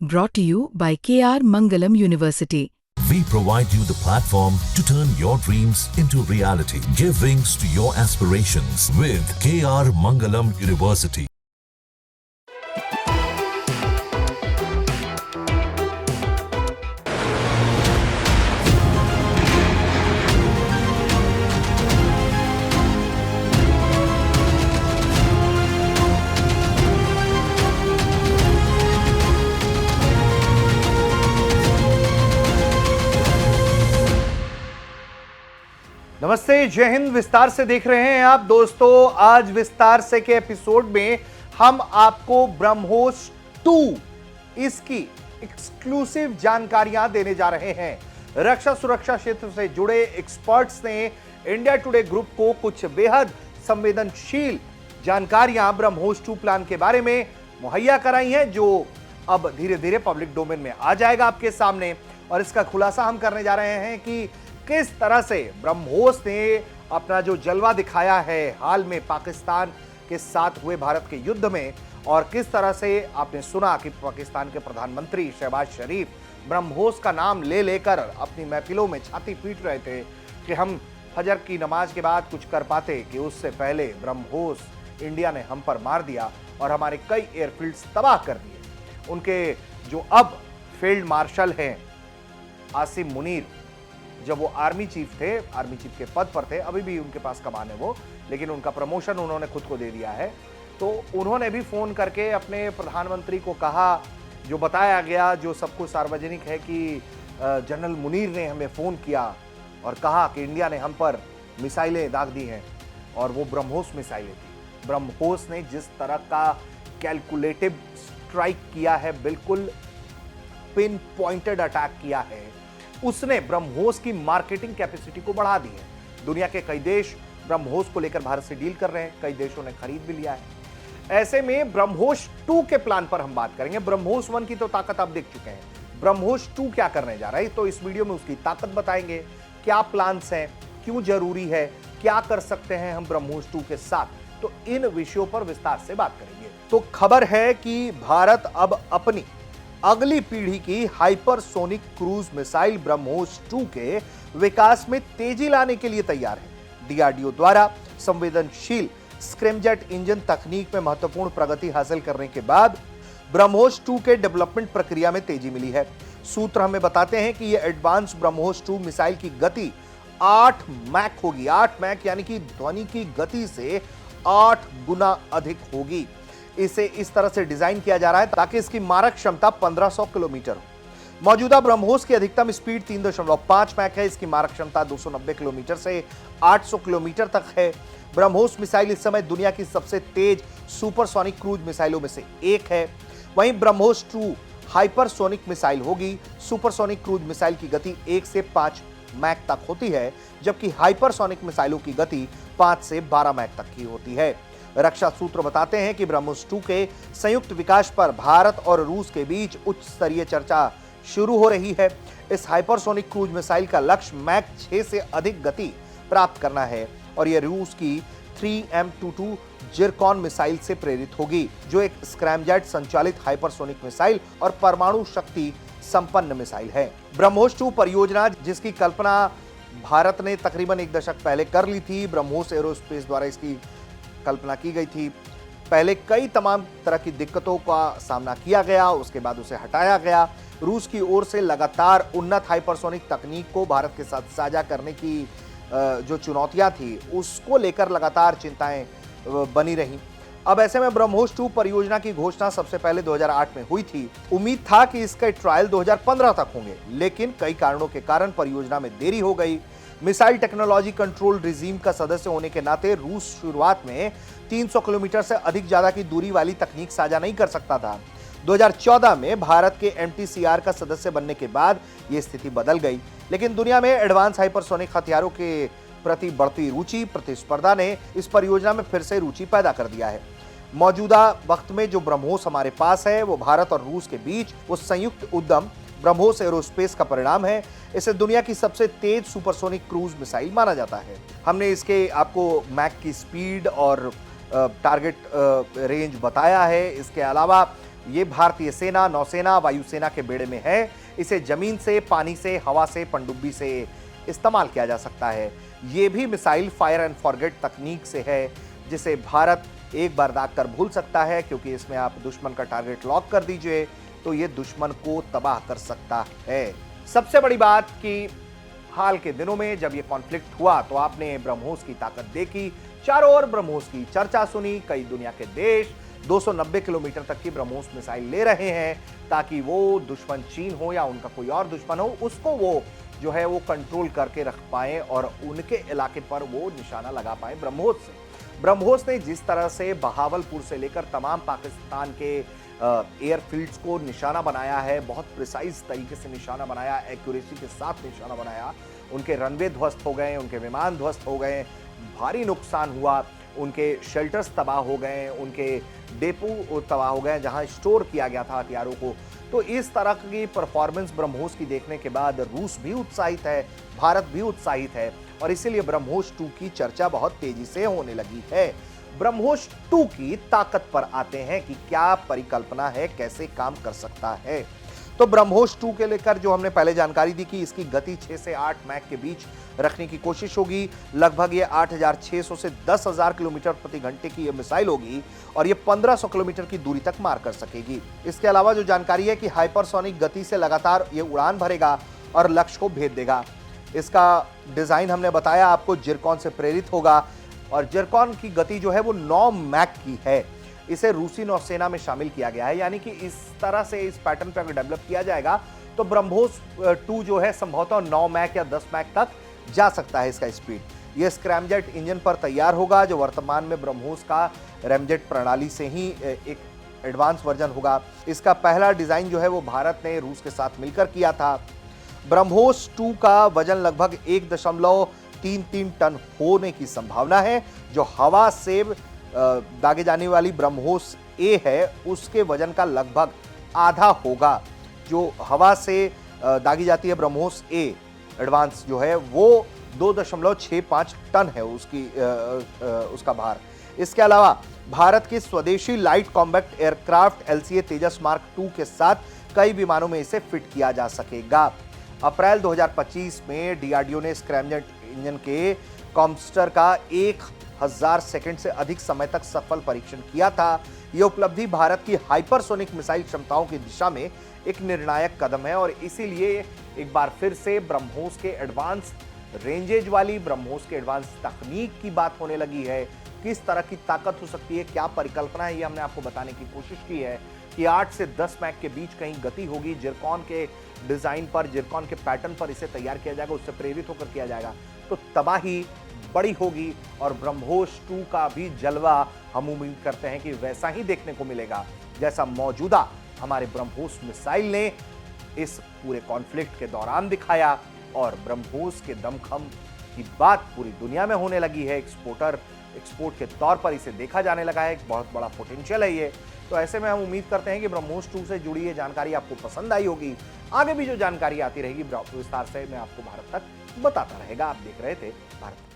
Brought to you by KR Mangalam University. We provide you the platform to turn your dreams into reality. Give wings to your aspirations with KR Mangalam University. नमस्ते, जय हिंद। विस्तार से देख रहे हैं आप दोस्तों। आज विस्तार से के एपिसोड में हम आपको ब्रह्मोस 2 इसकी एक्सक्लूसिव जानकारियां देने जा रहे हैं। रक्षा सुरक्षा क्षेत्र से जुड़े एक्सपर्ट्स ने इंडिया टुडे ग्रुप को कुछ बेहद संवेदनशील जानकारियां ब्रह्मोस 2 प्लान के बारे में मुहैया कराई हैं, जो अब धीरे धीरे पब्लिक डोमेन में आ जाएगा आपके सामने। और इसका खुलासा हम करने जा रहे हैं कि किस तरह से ब्रह्मोस ने अपना जो जलवा दिखाया है हाल में पाकिस्तान के साथ हुए भारत के युद्ध में, और किस तरह से आपने सुना कि पाकिस्तान के प्रधानमंत्री शहबाज शरीफ ब्रह्मोस का नाम ले लेकर अपनी महफिलों में छाती पीट रहे थे कि हम फजर की नमाज के बाद कुछ कर पाते, कि उससे पहले ब्रह्मोस इंडिया ने हम पर मार दिया और हमारे कई एयरफील्ड्स तबाह कर दिए। उनके जो अब फील्ड मार्शल हैं आसिम मुनीर, जब वो आर्मी चीफ थे, आर्मी चीफ के पद पर थे, अभी भी उनके पास कमान है वो, लेकिन उनका प्रमोशन उन्होंने खुद को दे दिया है। तो उन्होंने भी फोन करके अपने प्रधानमंत्री को कहा, जो बताया गया, जो सब कुछ सार्वजनिक है, कि जनरल मुनीर ने हमें फोन किया और कहा कि इंडिया ने हम पर मिसाइलें दाग दी हैं, और वो ब्रह्मोस मिसाइलें थी। ब्रह्मोस ने जिस तरह का कैलकुलेटिव स्ट्राइक किया है, बिल्कुल पिन पॉइंटेड अटैक किया है, उसने ब्रह्मोस की मार्केटिंग कैपेसिटी को बढ़ा दी है। दुनिया के कई देश ब्रह्मोस को लेकर भारत से डील कर रहे हैं, कई देशों ने खरीद भी लिया है। ऐसे में ब्रह्मोस 2 के प्लान पर हम बात करेंगे। ब्रह्मोस 1 की तो ताकत आप देख चुके हैं, ब्रह्मोस 2 क्या करने जा रहा है, तो इस वीडियो में उसकी ताकत बताएंगे, क्या प्लान्स हैं, क्यों जरूरी है, क्या कर सकते हैं हम ब्रह्मोस 2 के साथ। तो इन विषयों पर विस्तार से बात करेंगे। तो खबर है कि भारत अब अपनी अगली पीढ़ी की हाइपरसोनिक क्रूज मिसाइल ब्रह्मोस 2 के विकास में तेजी लाने के लिए तैयार है। डीआरडीओ द्वारा संवेदनशील स्क्रैमजेट इंजन तकनीक में महत्वपूर्ण प्रगति हासिल करने के बाद ब्रह्मोस 2 के डेवलपमेंट प्रक्रिया में तेजी मिली है। सूत्र हमें बताते हैं कि यह एडवांस ब्रह्मोस 2 मिसाइल की गति 8 मैक होगी। 8 मैक यानी कि ध्वनि की गति से 8 गुना अधिक होगी। इसे इस तरह से डिजाइन किया जा रहा है ताकि इसकी मारक क्षमता 1500 किलोमीटर हो। मौजूदा ब्रह्मोस की अधिकतम स्पीड 3.5 मैक है। इसकी मारक क्षमता 290 किलोमीटर से 800 किलोमीटर तक है। ब्रह्मोस मिसाइल इस समय दुनिया की सबसे तेज सुपरसोनिक क्रूज मिसाइलों में से एक है। वहीं ब्रह्मोस 2 हाइपरसोनिक मिसाइल होगी। सुपरसोनिक क्रूज मिसाइल की गति 1 से 5 मैक तक होती है, जबकि हाइपरसोनिक मिसाइलों की गति 5 से 12 मैक तक की होती है। रक्षा सूत्र बताते हैं कि ब्रह्मोस 2 के संयुक्त विकास पर भारत और रूस के बीच उच्च स्तरीय चर्चा शुरू हो रही है। इस हाइपरसोनिक क्रूज मिसाइल का लक्ष्य मैक 6 से अधिक गति प्राप्त करना है, और यह रूस की 3M22 जिरकॉन मिसाइल से प्रेरित होगी, जो एक स्क्रैमजेट संचालित हाइपरसोनिक मिसाइल और परमाणु शक्ति संपन्न मिसाइल है। ब्रह्मोस 2 परियोजना, जिसकी कल्पना भारत ने तकरीबन एक दशक पहले कर ली थी, ब्रह्मोस एरोस्पेस द्वारा इसकी कल्पना की गई थी। पहले कई तमाम तरह की दिक्कतों का सामना किया गया, उसके बाद उसे हटाया गया। रूस की ओर से लगातार उन्नत हाइपरसोनिक तकनीक को भारत के साथ साझा करने की जो चुनौतियां थी, उसको लेकर लगातार चिंताएं बनी रही। अब ऐसे में ब्रह्मोस 2 परियोजना की घोषणा सबसे पहले 2008 में हुई थी। उम्मीद था कि इसके ट्रायल 2015 तक होंगे, लेकिन कई कारणों के कारण परियोजना में देरी हो गई। मिसाइल टेक्नोलॉजी कंट्रोल रिजीम का सदस्य होने के नाते रूस शुरुआत में 300 किलोमीटर से अधिक ज्यादा की दूरी वाली तकनीक साझा नहीं कर सकता था। 2014 में भारत के MTCR का सदस्य बनने के बाद यह स्थिति बदल गई, लेकिन दुनिया में एडवांस हाइपरसोनिक हथियारों के प्रति बढ़ती रुचि, प्रतिस्पर्धा ने इस परियोजना में फिर से रुचि पैदा कर दिया है। मौजूदा वक्त में जो ब्रह्मोस हमारे पास है, वो भारत और रूस के बीच वो संयुक्त उद्यम ब्रह्मोस एरोस्पेस का परिणाम है। इसे दुनिया की सबसे तेज सुपरसोनिक क्रूज मिसाइल माना जाता है। हमने इसके आपको मैक की स्पीड और टारगेट रेंज बताया है। इसके अलावा ये भारतीय सेना, नौसेना, वायुसेना के बेड़े में है। इसे जमीन से, पानी से, हवा से, पनडुब्बी से इस्तेमाल किया जा सकता है। ये भी मिसाइल फायर एंड फॉरगेट तकनीक से है, जिसे भारत एक बार दाग कर भूल सकता है, क्योंकि इसमें आप दुश्मन का टारगेट लॉक कर दीजिए तो ये दुश्मन को तबाह कर सकता है। सबसे बड़ी बात कि हाल के दिनों में जब ये कॉन्फ्लिक्ट हुआ तो आपने ब्रह्मोस की ताकत देखी, चारों ओर ब्रह्मोस की चर्चा सुनी। कई दुनिया के देश 290 किलोमीटर तक की ब्रह्मोस मिसाइल ले रहे हैं, ताकि वो दुश्मन चीन हो या उनका कोई और दुश्मन हो, उसको वो जो है वो कंट्रोल करके रख पाए और उनके इलाके पर वो निशाना लगा पाए ब्रह्मोस से। ब्रह्मोस ने जिस तरह से बहावलपुर से लेकर तमाम पाकिस्तान के एयरफील्ड्स को निशाना बनाया है, बहुत प्रिसाइज तरीके से निशाना बनाया, एक्यूरेसी के साथ निशाना बनाया, उनके रनवे ध्वस्त हो गए, उनके विमान ध्वस्त हो गए, भारी नुकसान हुआ, उनके शेल्टर्स तबाह हो गए, उनके डेपो तबाह हो गए जहां स्टोर किया गया था हथियारों को। तो इस तरह की परफॉर्मेंस ब्रह्मोस की देखने के बाद रूस भी उत्साहित है, भारत भी उत्साहित है, और इसीलिए ब्रह्मोस 2 की चर्चा बहुत तेजी से होने लगी है। ब्रह्मोस 2 की ताकत पर आते हैं कि क्या परिकल्पना है, कैसे काम कर सकता है। तो ब्रह्मोस 2 के लेकर जो हमने पहले जानकारी दी कि इसकी गति 6 से 8 मैक के बीच रखने की कोशिश होगी। लगभग ये 8600 से 10,000 किलोमीटर प्रति घंटे की ये मिसाइल होगी और ये 1500 किलोमीटर की दूरी तक मार कर सकेगी। इसके अलावा जो जानकारी है कि हाइपरसोनिक गति से लगातार ये उड़ान भरेगा और लक्ष्य को भेद देगा। इसका डिजाइन हमने बताया आपको जिरकॉन से प्रेरित होगा और जिरकॉन की गति जो है वो 9 मैक की है। इसे रूसी नौसेना में शामिल किया गया है, यानी कि इस तरह से इस पैटर्न पर अगर डेवलप किया जाएगा तो ब्रह्मोस 2 जो है संभवतः 9 मैक या 10 मैक तक जा सकता है इसका स्पीड। यह स्क्रैमजेट इंजन पर तैयार होगा, जो वर्तमान में ब्रह्मोस का रैमजेट प्रणाली से ही एक एडवांस वर्जन होगा। इसका पहला डिजाइन जो है वो भारत ने रूस के साथ मिलकर किया था। ब्रह्मोस 2 का वजन लगभग 1.33 टन होने की संभावना है। जो हवा से दागे जाने वाली ब्रह्मोस ए है उसके वजन का लगभग आधा होगा। जो हवा से दागी जाती है ब्रह्मोस ए एडवांस जो है वो 2.65 टन है उसका भार। इसके अलावा भारत की स्वदेशी लाइट कॉम्बैक्ट एयरक्राफ्ट LCA तेजस मार्क 2 के साथ कई विमानों में इसे फिट किया जा सकेगा। अप्रैल 2025 में DRDO ने स्क्रैमजेट इंजन के कॉम्बस्टर का 1000 सेकंड से अधिक समय तक सफल परीक्षण किया था। यह उपलब्धि भारत की हाइपरसोनिक मिसाइल क्षमताओं की दिशा में एक निर्णायक कदम है और इसीलिए एक बार फिर से ब्रह्मोस के एडवांस रेंजेज वाली, ब्रह्मोस के एडवांस तकनीक की बात होने लगी है। किस तरह की ताकत हो सकती है, क्या परिकल्पना है, ये हमने आपको बताने की कोशिश की है कि 8 से 10 मैक के बीच कहीं गति होगी। जिरकॉन के डिजाइन पर, जिरकॉन के पैटर्न पर इसे तैयार किया जाएगा, उससे प्रेरित होकर किया जाएगा, तो तबाही बड़ी होगी और ब्रह्मोस 2 का भी जलवा हम उम्मीद करते हैं कि वैसा ही देखने को मिलेगा जैसा मौजूदा हमारे ब्रह्मोस मिसाइल ने इस पूरे कॉन्फ्लिक्ट के दौरान दिखाया। और ब्रह्मोस के दमखम की बात पूरी दुनिया में होने लगी है। एक्सपोर्ट के तौर पर इसे देखा जाने लगा है, एक बहुत बड़ा पोटेंशियल है ये। तो ऐसे में हम उम्मीद करते हैं कि ब्रह्मोस 2 से जुड़ी ये जानकारी आपको पसंद आई होगी। आगे भी जो जानकारी आती रहेगी विस्तार से मैं आपको भारत तक बताता रहेगा। आप देख रहे थे भारत।